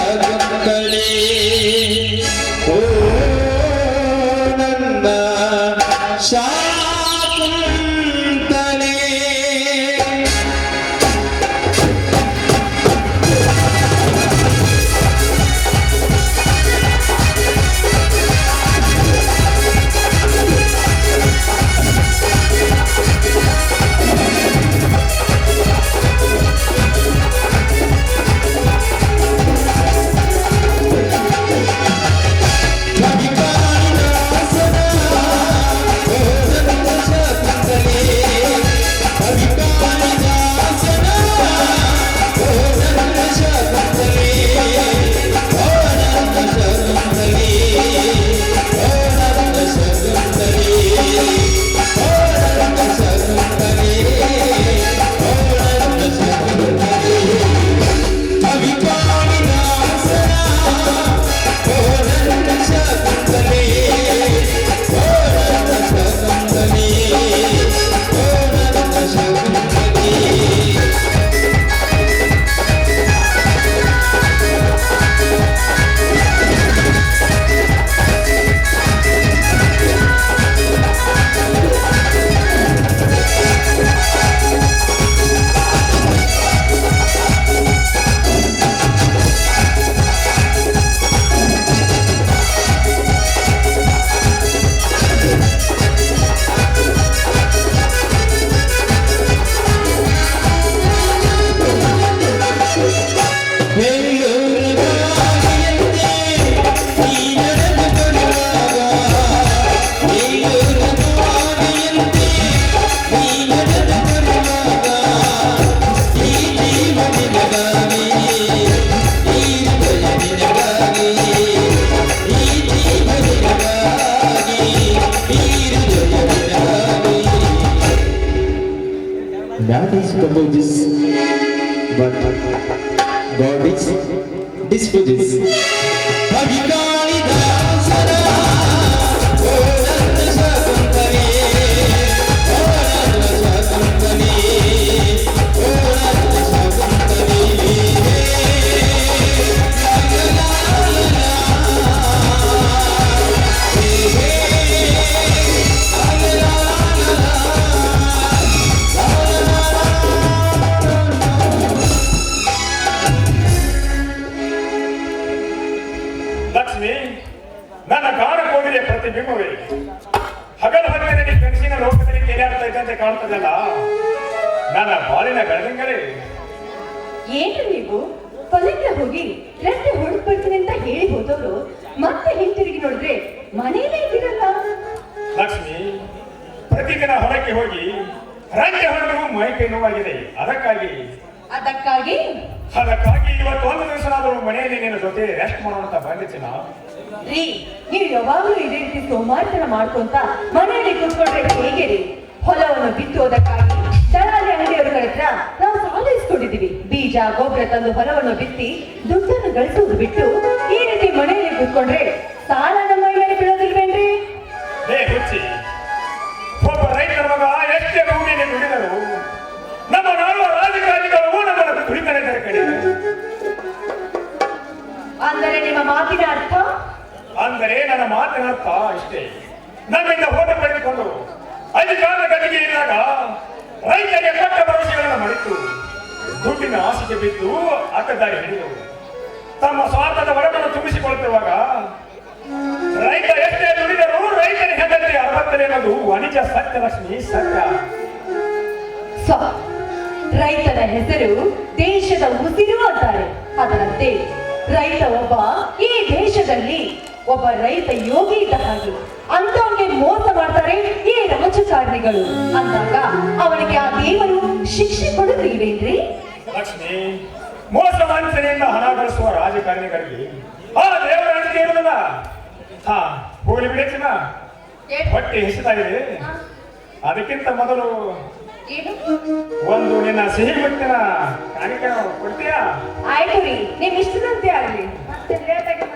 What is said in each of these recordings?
ಶಕುಂತಲೆ ಓ ನನ್ನ Shakuntala Man is proposes, but God is disposes. ನನ್ನ ಗಾಢ ಕೋಗಿಲೆಯ ಪ್ರತಿಬಿಂಬವೇ ಹಗಲು ಹಗಲಿನಲ್ಲಿ ಕನಸಿನ ಲೋಕದಲ್ಲಿ ತೇಲಾಡ್ತಾ ಇದ್ದಂತೆ ಕಾಣ್ತದಲ್ಲ ನನ್ನ ಬಾಳಿನ ಬೆಳದಿಂಗಳೇ. ಏನು ನೀವು ಹೊಲಕ್ಕೆ ಹೋಗಿ ರಸ್ತೆ ಹೊರಡ್ಬರ್ತೀನಿ ಅಂತ ಹೇಳಿ ಹೋದವರು ಮತ್ತೆ ಹಿಂತಿರುಗಿ ನೋಡಿದ್ರೆ ಮನೆಯಲ್ಲೇ ಇದ್ದೀರಲ್ಲ. ಲಕ್ಷ್ಮಿ, ಪ್ರತಿದಿನ ಹೊರಕ್ಕೆ ಹೋಗಿ ರಜೆ ಹೊರಡು ಮೈ ಕೈ ನೋವಾಗಿದೆ. ಅದಕ್ಕಾಗಿ ಇವತ್ತು ಒಂದು ದಿವಸನಾದರೂ ಮನೆಯಲ್ಲಿ ನಿನ್ನ ಜೊತೆ ರೆಸ್ಟ್ ಮಾಡೋಣ ಬಂದಿದ್ದೀನ. ರೀ, ನೀವು ಯಾವಾಗಲೂ ಇದೇ ರೀತಿ ಸೋಮಾರಿತನ ಮಾಡ್ಕೊಂತ ಮನೆಯಲ್ಲಿ ಕೂತ್ಕೊಂಡ್ರೆ ಹೇಗೆ ರೀ? ಹೊಲವನ್ನು ಬಿತ್ತುವುದಕ್ಕಾಗಿ ದಳಾರಿ ಅಂಗಡಿಯವರ ಹತ್ರ ನಾವು ಸಾಲ ಇಸ್ಕೊಂಡಿದ್ದೀವಿ. ಬೀಜ ಗೊಬ್ಬರ ತಂದು ಹೊಲವನ್ನು ಬಿತ್ತಿ ದುಡ್ಡನ್ನು ಗಳಿಸುವುದು ಬಿಟ್ಟು ಈ ರೀತಿ ಮನೆಯಲ್ಲಿ ಕೂತ್ಕೊಂಡ್ರೆ ಸಾಲ ನಮ್ಮ ಮೈಯಲ್ಲಿ ಬೀಳೋದಿಲ್ವೇನ್ರಿ? ಹುಚ್ಚಿ, ಒಬ್ಬ ರೈತರ ಮಗ ಎಷ್ಟೇ ಭೂಮಿಯಲ್ಲಿ ದುಡಿದರು ನಮ್ಮ ನಾಡುವ ರಾಜಕಾರಣಿಗಳು ನಮ್ಮನ್ನು ದುಡಿತಾರೆ ಕಡೆ. ಅಂದರೆ ನಿಮ್ಮ ಮಾತಿನ ಅರ್ಥ? ಅಂದರೆ ನನ್ನ ಮಾತಿನ ಅರ್ಥ ಇಷ್ಟೇ. ನಮ್ಮಿಂದ ಓಟ ಪಡೆದುಕೊಂಡು ಅಧಿಕಾರ ಗದಿಗೆ ಇದ್ದಾಗ ರೈತರಿಗೆ ಕೊಟ್ಟ ಭರವಸೆಗಳನ್ನು ಮರೆತು ದುಡ್ಡಿನ ಆಸೆಗೆ ಬಿದ್ದು ಅಕ್ಕದಾರಿ ಹಿಡಿದವು. ತಮ್ಮ ಸ್ವಾರ್ಥದ ಹೊರವನ್ನು ತುಂಬಿಸಿಕೊಳ್ಳುತ್ತಿರುವಾಗ ರೈತ ಎಷ್ಟೇ ದುಡಿದರೂ ರೈತನ ಹೆಂಡತಿ ಅರವತ್ತನೇ ಅನ್ನೋದು ವಾಣಿಜ್ಯ ಸತ್ಯ. ಲಕ್ಷ್ಮಿ, ಸತ್ಯ. ರೈತನ ಹೆಸರು ದೇಶದ ಉಸಿರು ಅಂತಾರೆ. ಅದರಂತೆ ರೈತ ಒಬ್ಬ ಈ ದೇಶದಲ್ಲಿ ಒಬ್ಬ ರೈತ ಯೋಗಿ ಇದ್ದ ಹಾಗೆ. ಅಂತವನಿಗೆ ಮೋಸ ಮಾಡ್ತಾರೆ ಈ ರಾಜಕಾರಣಿಗಳು ಅಂದಾಗ ಅವನಿಗೆ ಆ ದೇವರು ಶಿಕ್ಷೆ ಕೊಡುತ್ತೀವೇನ್ರಿ? ಲಕ್ಷ್ಮಿ, ಮೋಸ ವಂಚನೆಯಿಂದ ಹಣ ಗಳಿಸುವ ರಾಜಕಾರಣಿಗಳಿಗೆ ಆ ದೇವರ ಅಂಟಿಕೆ ಇರುವುದಿಲ್ಲ. ಹೋಗಿ ಬಿಡುತ್ತಿನ ಹೊಟ್ಟೆ ಹೆಸರಾಗಿದೆ. ಅದಕ್ಕಿಂತ ಮೊದಲು ಒಂದು ನಿನ್ನ ಸಿಹಿ ಮುತ್ತಿನ ಕಾಣಿಕೆ ಕೊಡ್ತೀಯಾ? ಆಯ್ತು ರೀ, ನಿಮ್ ಇಷ್ಟದಂತೆ ಆಗ್ಲಿ. ಮತ್ತೆ ಲೇಟ್ ಆಗಿ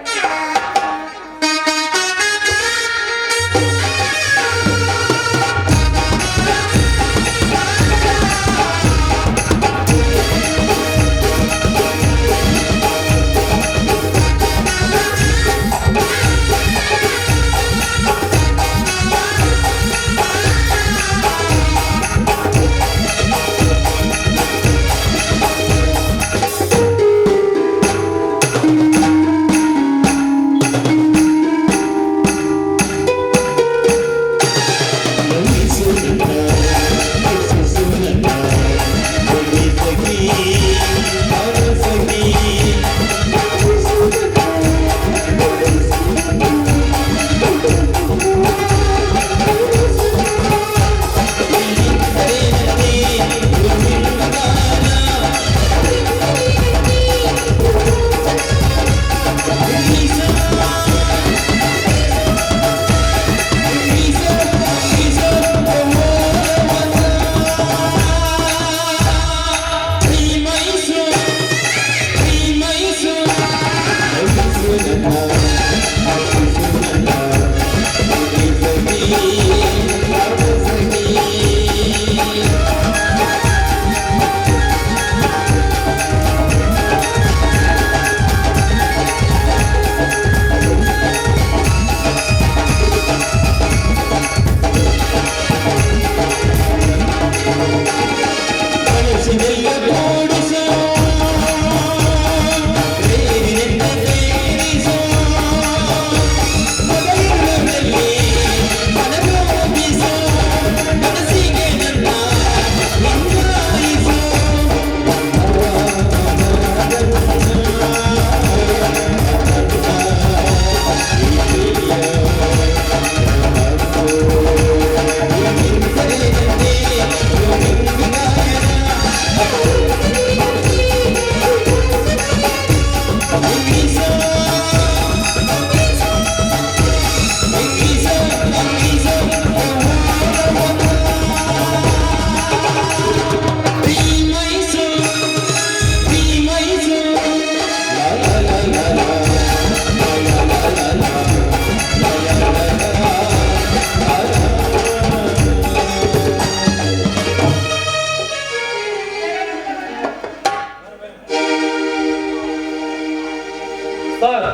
ಸರ್,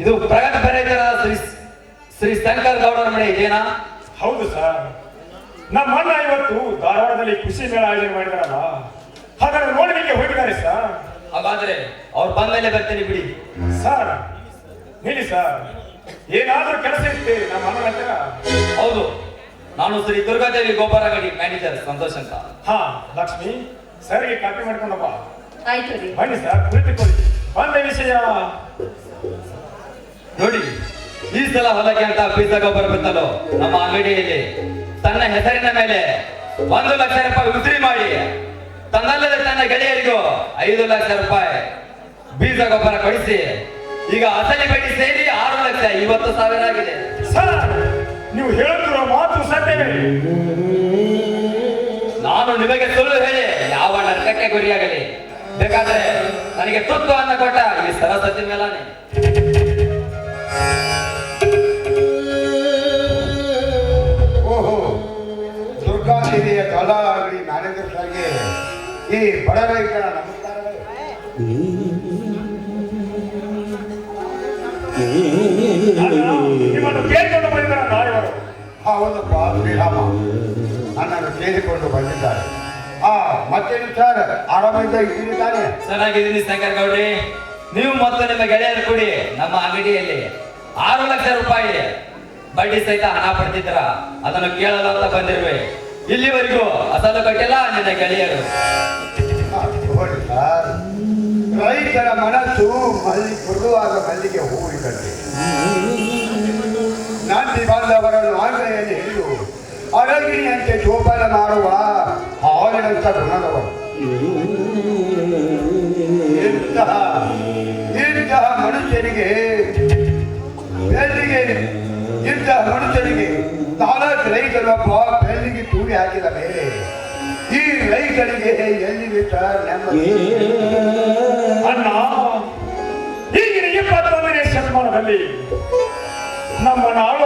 ಇದು ಪ್ರಗತಿಪರ ಶ್ರೀ ಶಂಕರ್ ಗೌಡರ ಮನೆ ಇದೇನಾ? ಹೌದು ಸರ್, ನಮ್ಮ ಅಣ್ಣ ಇವತ್ತು ಧಾರವಾಡದಲ್ಲಿ ಕೃಷಿ ಮೇಳ ಆಯೋಜನೆ ಮಾಡಿದಾರಲ್ಲ, ಅದನ್ನು ನೋಡಲಿಕ್ಕೆ ಹೋಗಿದ್ದಾರೆ ಸರ್. ಹಾಗಾದ್ರೆ ಅವ್ರು ಬಂದ ಮೇಲೆ ಬರ್ತೀನಿ ಬಿಡಿ. ಸರ್ ಹೇಳಿ ಸರ್, ಏನಾದ್ರೂ ಕೆಲಸ ಇರುತ್ತೆ ನಮ್ಮ ಅಣ್ಣನ ಹತ್ರ? ಹೌದು, ನಾನು ಶ್ರೀ ದುರ್ಗಾದೇವಿ ಗೋಪಾರಗಡಿ ಮ್ಯಾನೇಜರ್ ಸಂತೋಷ್ ಅಂತ. ಹಾ ಲಕ್ಷ್ಮಿ, ಸರ್ಗೆ ಕಾಪಿ ಮಾಡ್ಕೊಂಡಪ್ಪ. ಆಯ್ತು ರೀ. ಬನ್ನಿ ಸರ್, ಕುಳಿತುಕೊಳ್ಳಿ. ಬಂದ ವಿಷಯ ನೋಡಿ, ಈ ಸಲ ಹೊಲಕ್ಕೆ ಅಂತ ಬೀಜ ಗೊಬ್ಬರ ಬಿತ್ತಲು ನಮ್ಮ ಅಂಗಡಿಯಲ್ಲಿ ತನ್ನ ಹೆಸರಿನ ಮೇಲೆ 1 ಲಕ್ಷ ರೂಪಾಯಿ ಉದ್ರಿ ಮಾಡಿ ತನ್ನಲ್ಲದೆ ತನ್ನ ಗೆಳೆಯರಿಗೂ 5 ಲಕ್ಷ ರೂಪಾಯಿ ಬೀಜ ಗೊಬ್ಬರ ಕೊಡಿಸಿ ಈಗ ಅಸಲಿ ಬಡ್ಡಿ ಸೇರಿ 6,50,000 ಆಗಿದೆ. ಸರ್, ನೀವು ಹೇಳುತ್ತಿರೋ ಮಾತು ಸತ್ಯವೇ? ನಾನು ನಿಮಗೆ ಸುಳ್ಳು ಹೇಳಿ ಯಾವ ನರಕಕ್ಕೆ ಗುರಿಯಾಗಲಿ, ಬೇಕಾದ್ರೆ ನನಗೆ ತುತ್ತು ಅನ್ನ ಕೊಟ್ಟ ಈ ಸರಸ್ವತಿ ಮೇಲಾನೆ. ಓಹೋ, ದುರ್ಗಾದೇವಿಯ ಕಲಾ ಅಂಗಡಿ ಮ್ಯಾನೇಜರ್ ಸಾರ್ಗೆ ಈ ಬಡ ರೈತರ ನಮಸ್ಕಾರಗಳು. ನಿಮ್ಮನ್ನು ಕೇಳಿಕೊಂಡು ಬಂದಿದ್ದಾರೆ ನಾಯವರು. ಹೌದಪ್ಪ, ಶ್ರೀರಾಮ ನನ್ನನ್ನು ಕೇಳಿಕೊಂಡು ಬಂದಿದ್ದಾರೆ. ಮತ್ತೇನು ಸರ್, ಆರಾಮಿಂದ ಇದ್ದೀನಿ ತಾನೆ? ಚೆನ್ನಾಗಿದ್ದೀನಿ ಶಂಕರ್ ಗೌಡ್ರಿ. ನೀವು ಮತ್ತು ನಿಮ್ಮ ಗೆಳೆಯರು ಕೂಡಿ ನಮ್ಮ ಅಂಗಡಿಯಲ್ಲಿ 6 ಲಕ್ಷ ರೂಪಾಯಿ ಬಡ್ಡಿ ಸಹಿತ ಹಣ ಪಡೆದಿದ್ರ, ಅದನ್ನು ಕೇಳಲು ಅಂತ ಬಂದಿರುವೆ. ಇಲ್ಲಿವರೆಗೂ ಅಸಲು ಕಟ್ಟಿಲ್ಲ ನಿನ್ನ ಗೆಳೆಯರು. ನೋಡಿ ಸರ್, ರೈತರ ಮನಸ್ಸು ಮೃದುವಾದ ಮಲ್ಲಿಗೆ ಹೂವಿದ್ದಂತೆ. ನಂದಿ ಬಾಂಧವರನ್ನು ಆಂಗ್ಲೆಯಲ್ಲಿ ಹಿಡಿದು ಅರಗಿಣಿಯಂತೆ ಜೋಪಾನ ಮಾಡುವ ಹಾಲಿನಂತ ಗುಣದವರು. ಇಂತಹ ಮನುಷ್ಯನಿಗೆ ನಾಲ್ಕು ರೈತರೊಬ್ಬ ಬೆಳ್ಳಿಗೆ ತೂರಿ ಹಾಕಿದ ಮೇಲೆ ಈ ರೈತರಿಗೆ ಎಲ್ಲಿಗೆ ಸರ್ ನೆಮ್ಮದಿ? ಅಣ್ಣ, ಈಗಿನ 21ನೇ ಶತಮಾನದಲ್ಲಿ ನಮ್ಮ ನಾಡು